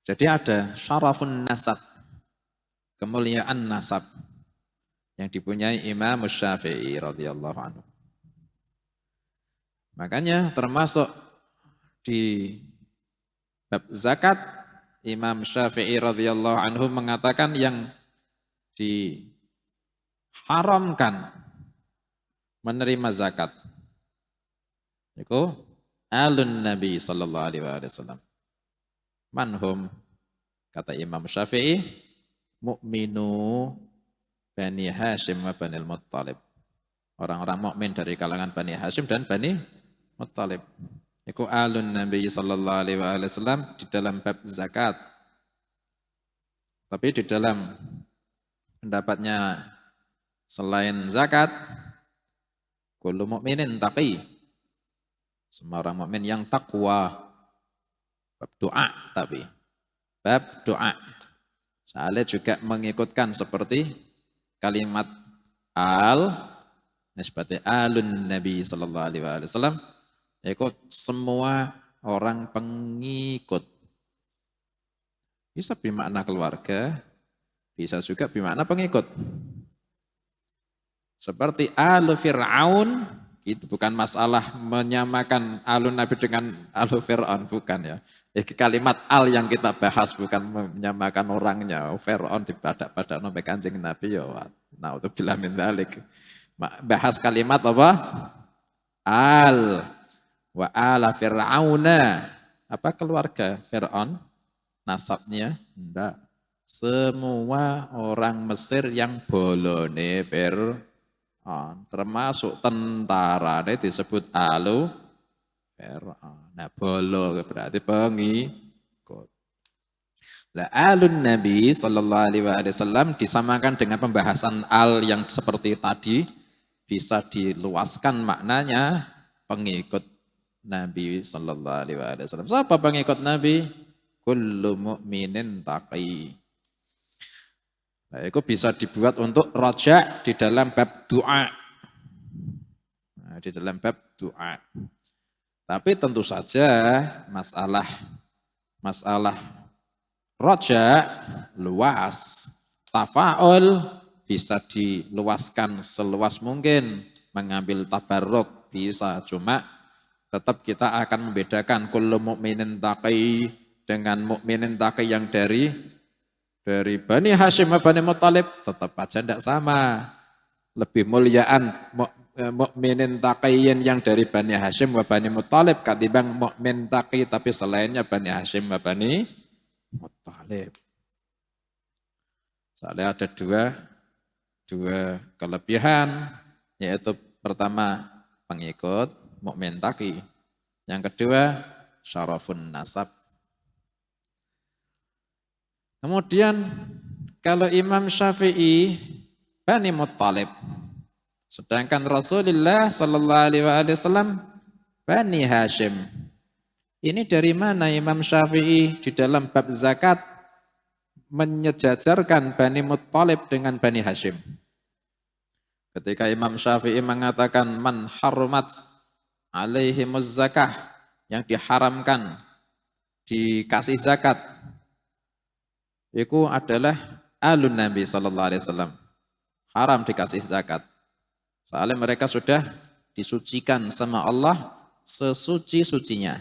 Jadi ada syarafun nasab, kemuliaan nasab yang dipunyai Imam Syafi'i radhiyallahu anhu. Makanya termasuk di bab zakat, Imam Syafi'i radhiyallahu anhu mengatakan yang diharamkan menerima zakat itu alun Nabi sallallahu alaihi wasallam. Manhum, kata Imam Syafi'i, mu'minu Bani Hashim wa Banil Muttalib. Orang-orang mukmin dari kalangan Bani Hashim dan Bani Muttalib. Iku alun Nabi sallallahu alaihi wasallam di dalam bab zakat. Tapi di dalam pendapatnya selain zakat, kullu mu'minin taqi. Semua orang mukmin yang takwa. Bab doa tapi. Bab doa. Soalnya juga mengikutkan seperti kalimat nisbati alun Nabi sallallahu alaihi wasallam, yaitu semua orang pengikut. Bisa bermakna keluarga, bisa juga bermakna pengikut. Seperti alu Fir'aun, itu bukan masalah menyamakan alun Nabi dengan alu Fir'aun, bukan ya. Kalimat al yang kita bahas bukan menyamakan orangnya. Fir'aun dibadak-badak sampai Kanjeng Nabi ya. Naudzubillah min dzalik. Bahas kalimat apa? Al wa ala Fir'auna. Apa keluarga Fir'aun? Nasabnya? Enggak. Semua orang Mesir yang bolone Fir'aun. Termasuk tentara ini disebut alu Fir'aun. Nah, bolo berarti pengikut. Lah alun Nabi sallallahu alaihi wasallam disamakan dengan pembahasan al yang seperti tadi, bisa diluaskan maknanya pengikut Nabi sallallahu alaihi wasallam. Siapa pengikut Nabi? Kullu mu'minin taqi. Nah, itu bisa dibuat untuk roja di dalam bab doa. Nah, di dalam bab doa. Tapi tentu saja masalah roja luas. Tafa'ul bisa diluaskan seluas mungkin. Mengambil tabarruk bisa. Cuma tetap kita akan membedakan kullu mu'minin taqi dengan mu'minin taqi yang dari Bani Hashim dan Bani Muttalib tetap aja tidak sama. Lebih muliaan mukminin taqiyyin yang dari Bani Hashim dan Bani Muttalib ketimbang mukmin taqi tapi selainnya Bani Hashim dan Bani Muttalib. Soalnya ada dua kelebihan, yaitu pertama pengikut mukmin taqi, yang kedua syarafun nasab. Kemudian kalau Imam Syafi'i Bani Muttalib, sedangkan Rasulullah sallallahu alaihi wasallam Bani Hashim. Ini dari mana Imam Syafi'i di dalam bab zakat menyejajarkan Bani Muttalib dengan Bani Hashim? Ketika Imam Syafi'i mengatakan man harumat alaihimuz zakah, yang diharamkan dikasih zakat, itu adalah alun Nabi sallallahu alaihi wasallam. Haram dikasih zakat. Soalnya mereka sudah disucikan sama Allah sesuci-sucinya.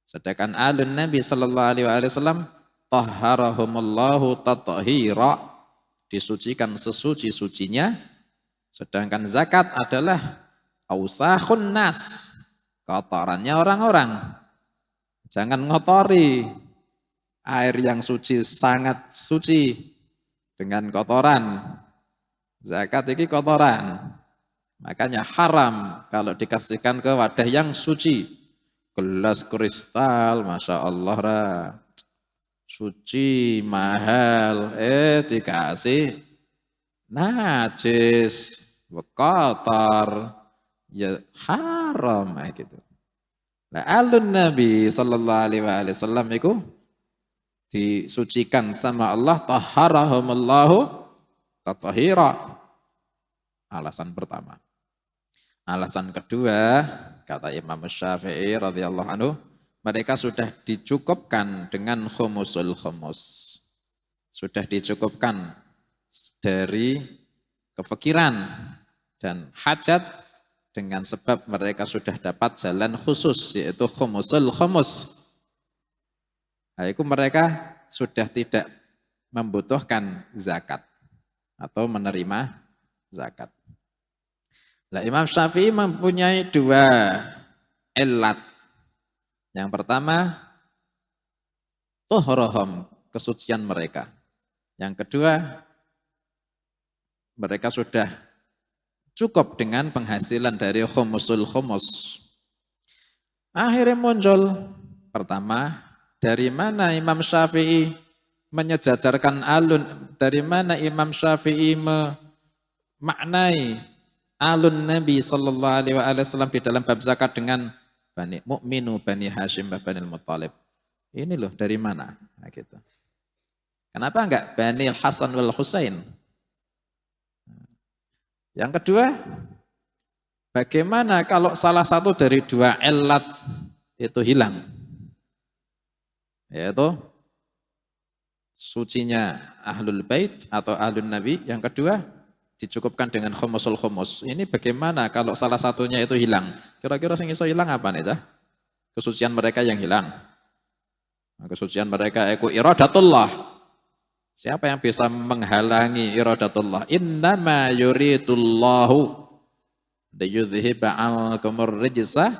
Sedangkan alun Nabi sallallahu alaihi wasallam tahharahumullahu tathira, disucikan sesuci-sucinya. Sedangkan zakat adalah ausakhun nas, kotorannya orang-orang. Jangan ngotori. Air yang suci sangat suci dengan kotoran. Zakat ini kotoran. Makanya haram kalau dikasihkan ke wadah yang suci. Gelas kristal, Masya Allah, suci, mahal. Dikasih najis, kotor, ya haram gitu. Nah, alun Nabi sallallahu alaihi wasallam itu disucikan sama Allah, tahharahumullahu tathira. Alasan pertama. Alasan kedua, kata Imam Syafi'i radhiyallahu anhu, mereka sudah dicukupkan dengan khumusul khumus. Sudah dicukupkan dari kefikiran dan hajat dengan sebab mereka sudah dapat jalan khusus yaitu khumusul khumus. Nah, itu mereka sudah tidak membutuhkan zakat atau menerima zakat. Nah, Imam Syafi'i mempunyai dua illat. Yang pertama, tuhrohom, kesucian mereka. Yang kedua, mereka sudah cukup dengan penghasilan dari khumusul khumus. Akhirnya muncul, pertama, dari mana Imam Syafi'i menyejajarkan alun, dari mana Imam Syafi'i memaknai alun Nabi sallallahu alaihi wasallam di dalam bab zakat dengan Bani Mu'minu, Bani Hashim, Bani Muttalib. Ini loh dari mana? Nah, gitu. Kenapa enggak Bani Hasan wal Husain? Yang kedua, bagaimana kalau salah satu dari dua illat itu hilang? Yaitu sucinya Ahlul Bait atau Ahlun Nabi. Yang kedua, dicukupkan dengan khumusul khumus. Ini bagaimana kalau salah satunya itu hilang? Kira-kira yang iso hilang apa nih? Kesucian mereka yang hilang. Kesucian mereka itu iradatullah. Siapa yang bisa menghalangi iradatullah? Innama yuridullahu liyudhhiba 'ankumur rijsa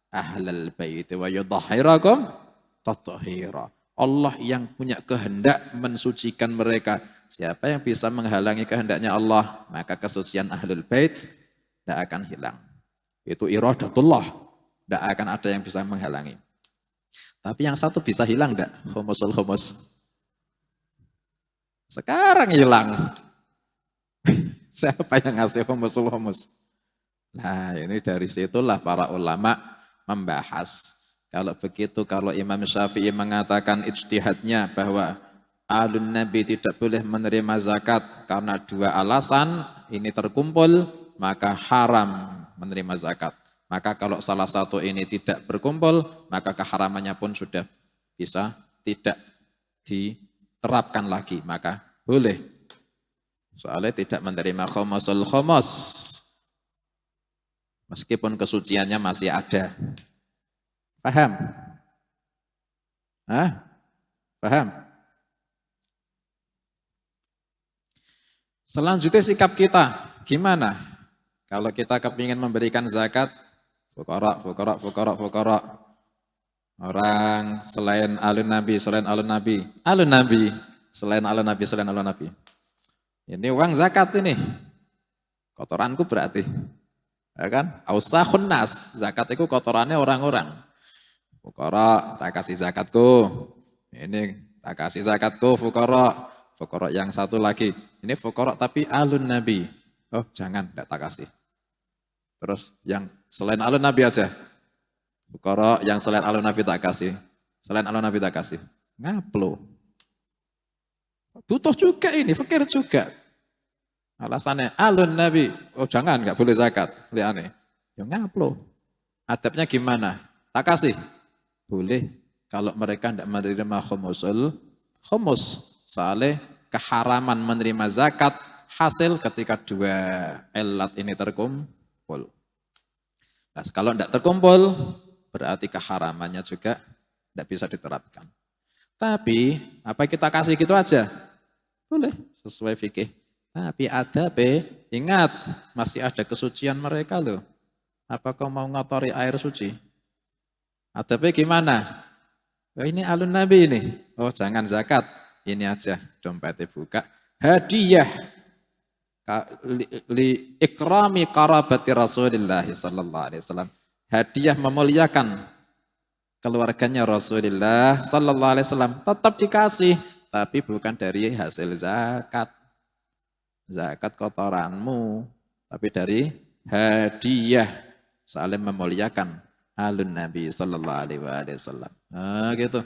ahlal bait wa yudhhirakum tathira. Allah yang punya kehendak mensucikan mereka. Siapa yang bisa menghalangi kehendaknya Allah, maka kesucian ahlul bait tidak akan hilang. Itu iradatullah, tidak akan ada yang bisa menghalangi. Tapi yang satu bisa hilang tidak? Khumusul khumus. Sekarang hilang. Siapa yang ngasih khumusul khumus? Nah, ini dari situlah para ulama membahas. Kalau begitu, kalau Imam Syafi'i mengatakan ijtihadnya bahwa Ahlun Nabi tidak boleh menerima zakat karena dua alasan, ini terkumpul, maka haram menerima zakat. Maka kalau salah satu ini tidak berkumpul, maka keharamannya pun sudah bisa tidak diterapkan lagi, maka boleh. Soalnya tidak menerima khumusul khumus. Meskipun kesuciannya masih ada. Paham? Hah? Paham? Selanjutnya sikap kita, gimana? Kalau kita kepingin memberikan zakat, fukara. Orang selain alun nabi, selain alun nabi. Ini uang zakat ini. Kotoranku berarti. Ya kan? Ausakhun nas, zakat itu kotorannya orang-orang. Fukara, tak kasih zakatku. Ini tak kasih zakatku, fukara. Fukara yang satu lagi. Ini fukara tapi alun nabi. Oh jangan, tidak tak kasih. Terus yang selain alun nabi aja. Fukara yang selain alun nabi tak kasih. Selain alun nabi tak kasih. Ngaplo. Butuh juga ini, fakir juga. Alasannya alun nabi. Oh jangan, nggak boleh zakat. Lihat aneh. Ya ngaplo. Adabnya gimana? Tak kasih. Boleh kalau mereka tidak menerima khumusul khumus. Soalnya keharaman menerima zakat hasil ketika dua ilat ini terkumpul. Nah, kalau tidak terkumpul, berarti keharamannya juga tidak bisa diterapkan. Tapi, apa kita kasih gitu aja? Boleh, sesuai fikih. Tapi ada ingat, masih ada kesucian mereka loh. Apa kau mau ngotori air suci? Ada gimana? Oh, ini alun nabi ini. Oh jangan zakat. Ini aja dompetnya buka. Hadiah li ikrami qarabati Rasulillah sallallahu alaihi wasallam. Hadiah memuliakan keluarganya Rasulullah sallallahu alaihi wasallam. Tetap dikasih, tapi bukan dari hasil zakat. Zakat kotoranmu, tapi dari hadiah saling memuliakan alun Nabi sallallahu alaihi wasallam. Nah, gitu.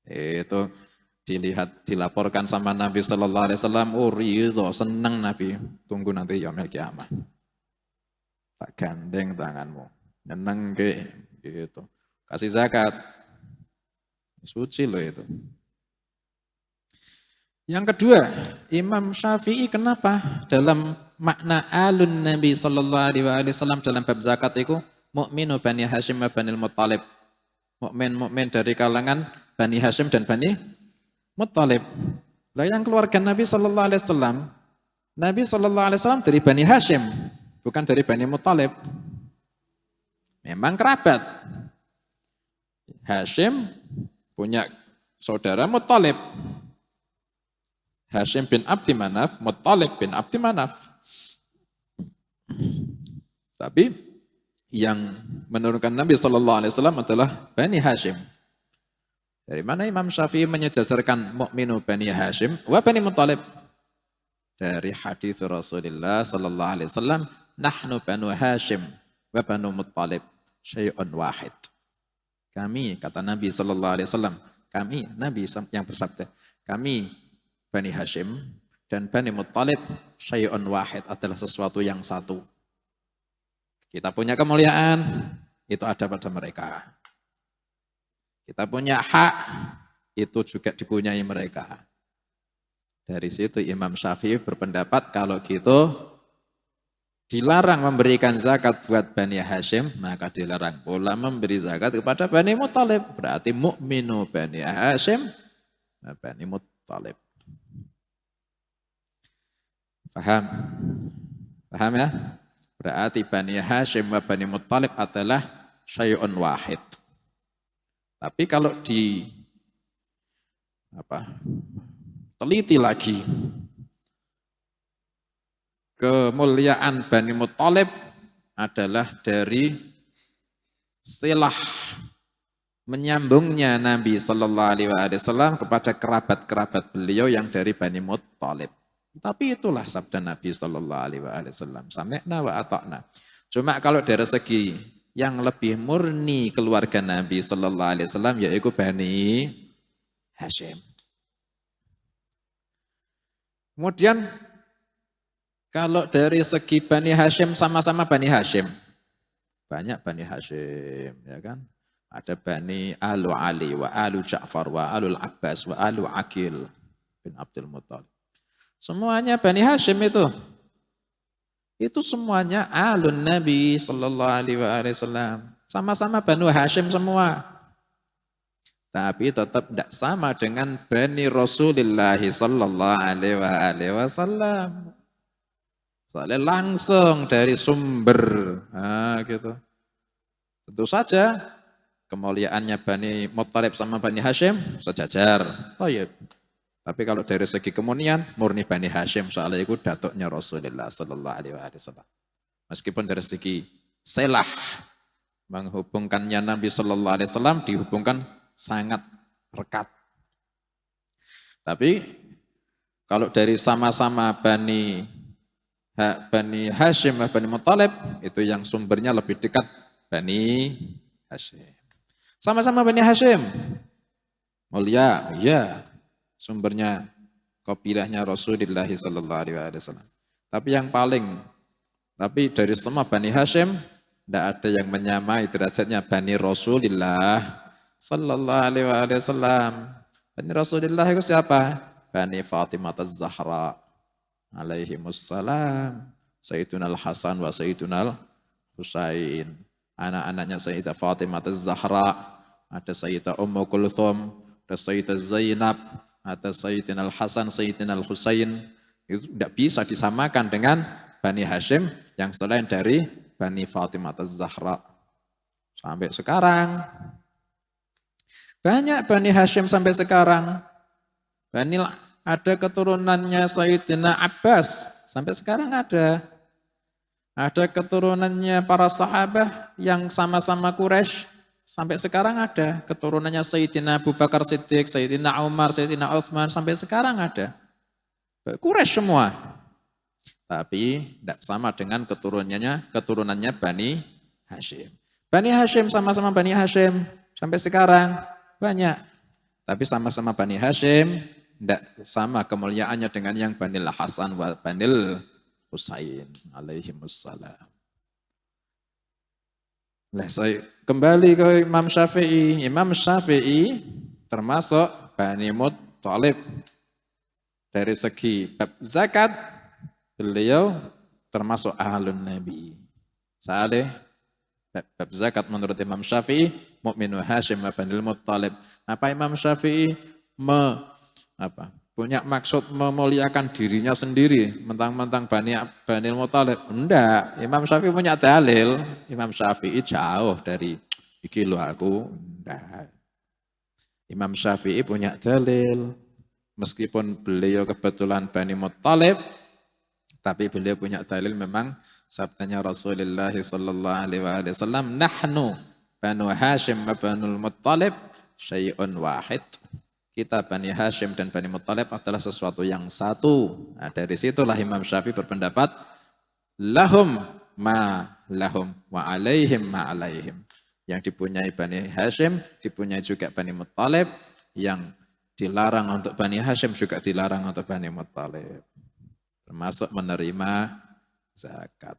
Itu dilihat, dilaporkan sama Nabi sallallahu alaihi wasallam, oh ridho, senang Nabi. Tunggu nanti yaumil kiamah. Tak gandeng tanganmu. Nyeneng ke gitu. kasih zakat. Suci loh itu. Yang kedua, Imam Syafi'i kenapa dalam makna alun Nabi sallallahu alaihi wasallam dalam bab zakat itu mukminu Bani Hashim wa Bani Muttalib. Mukmin dari kalangan Bani Hashim dan Bani Muttalib. Lah yang keluarga Nabi sallallahu alaihi wasallam, Nabi sallallahu alaihi wasallam dari Bani Hashim, bukan dari Bani Muttalib. Memang kerabat. Hashim punya saudara Muttalib. Hashim bin Abdi Manaf, Muttalib bin Abdi Manaf. Tapi yang menurunkan Nabi Sallallahu Alaihi Wasallam adalah Bani Hashim. Dari mana Imam Syafi'i menyejajarkan mukminu Bani Hashim wa Bani Muttalib? Dari hadis Rasulullah Sallallahu Alaihi Wasallam, nahnu Banu Hashim wa Banu Muttalib syai'un wahid. Kami, kata Nabi Sallallahu Alaihi Wasallam, kami, Nabi yang bersabda, kami Bani Hashim dan Bani Muttalib syai'un wahid adalah sesuatu yang satu. Kita punya kemuliaan, itu ada pada mereka. Kita punya hak, itu juga dipunyai mereka. Dari situ Imam Syafi'i berpendapat kalau gitu dilarang memberikan zakat buat Bani Hashim, maka dilarang pula memberi zakat kepada Bani Muttalib. Berarti mukminu Bani Hashim, Bani Muttalib. Paham? Paham ya? Berarti Bani Hashim wa Bani Muttalib adalah syai'un wahid. Tapi kalau teliti lagi, kemuliaan Bani Muttalib adalah dari silah menyambungnya Nabi Sallallahu Alaihi Wasallam kepada kerabat-kerabat beliau yang dari Bani Muttalib. Tapi itulah sabda Nabi Sallallahu Alaihi Wasallam. Sami'na wa ata'na. Cuma kalau dari segi yang lebih murni keluarga Nabi Sallallahu Alaihi Wasallam yaitu Bani Hashim. Kemudian kalau dari segi Bani Hashim sama-sama Bani Hashim. Banyak Bani Hashim, ya kan? Ada Bani Alu Ali wa Alu Ja'far wa Alu Abbas wa Alu Aqil bin Abdul Muttalib. Semuanya Bani Hashim itu. Itu semuanya alun Nabi sallallahu alaihi wasallam. Sama-sama Banu Hashim semua. Tapi tetap tidak sama dengan Bani Rasulullah sallallahu alaihi wasallam. Soalnya langsung dari sumber. Nah, gitu. Tentu saja kemuliaannya Bani Muttalib sama Bani Hashim sejajar. Baik. Tapi kalau dari segi kemunian, murni Bani Hashim, soalnya itu datuknya Rasulullah Sallallahu Alaihi Wasallam. Meskipun dari segi selah, menghubungkannya Nabi Sallallahu Alaihi Wasallam dihubungkan sangat rekat. Tapi kalau dari sama-sama Bani Hashim dan Bani Muttalib, itu yang sumbernya lebih dekat Bani Hashim. Sama-sama Bani Hashim, mulia, ya. Sumbernya kabilahnya Rasulullah sallallahu alaihi wasallam. Tapi dari semua Bani Hashim tidak ada yang menyamai derajatnya Bani Rasulullah sallallahu alaihi wasallam. Bani Rasulullah itu siapa? Bani Fatimah Az-Zahra alaihimussalam. Sayyiduna Al-Hasan wa Sayyiduna Al-Husain. Anak-anaknya Sayyidah Fatimah Az-Zahra, ada Sayyidah Ummu Kulthum, ada Sayyidah Zainab, ada Sayyidina Al-Hasan, Sayyidina Al-Husain. Itu tidak bisa disamakan dengan Bani Hashim yang selain dari Bani Fatimah Az-Zahra. Sampai sekarang banyak Bani Hashim sampai sekarang. Ada keturunannya Sayyidina Abbas, sampai sekarang ada. Ada keturunannya para sahabat yang sama-sama Quraisy. Sampai sekarang ada keturunannya Sayyidina Abu Bakar Siddiq, Sayyidina Umar, Sayyidina Uthman, sampai sekarang ada. Quraisy semua. Tapi tidak sama dengan keturunannya Bani Hashim. Bani Hashim sama-sama Bani Hashim sampai sekarang banyak. Tapi sama-sama Bani Hashim tidak sama kemuliaannya dengan yang Banil Hasan wa Banil Husain alaihimussalam. Lah saya kembali ke Imam Syafi'i. Imam Syafi'i termasuk Bani Muttalib. Dari segi bab zakat, beliau termasuk ahlun Nabi. Saleh, bab zakat menurut Imam Syafi'i, mukminu Hashim wa Banil Muttalib. Apa Imam Syafi'i punya maksud memuliakan dirinya sendiri, mentang-mentang Banil Muttalib? Enggak, Imam Syafi'i punya dalil. Imam Syafi'i jauh dari iki lo aku, enggak. Imam Syafi'i punya dalil. Meskipun beliau kebetulan Bani Muttalib, tapi beliau punya dalil memang sabdanya Rasulullah sallallahu alaihi wasallam, nahnu Banu Hashim wa Banul Muttalib syai'un wahid. Kita Bani Hashim dan Bani Muttalib adalah sesuatu yang satu. Nah, dari situlah Imam Syafi'i berpendapat lahum ma lahum wa alaihim ma alaihim. Yang dipunyai Bani Hashim dipunyai juga Bani Muttalib, yang dilarang untuk Bani Hashim juga dilarang untuk Bani Muttalib. Termasuk menerima zakat.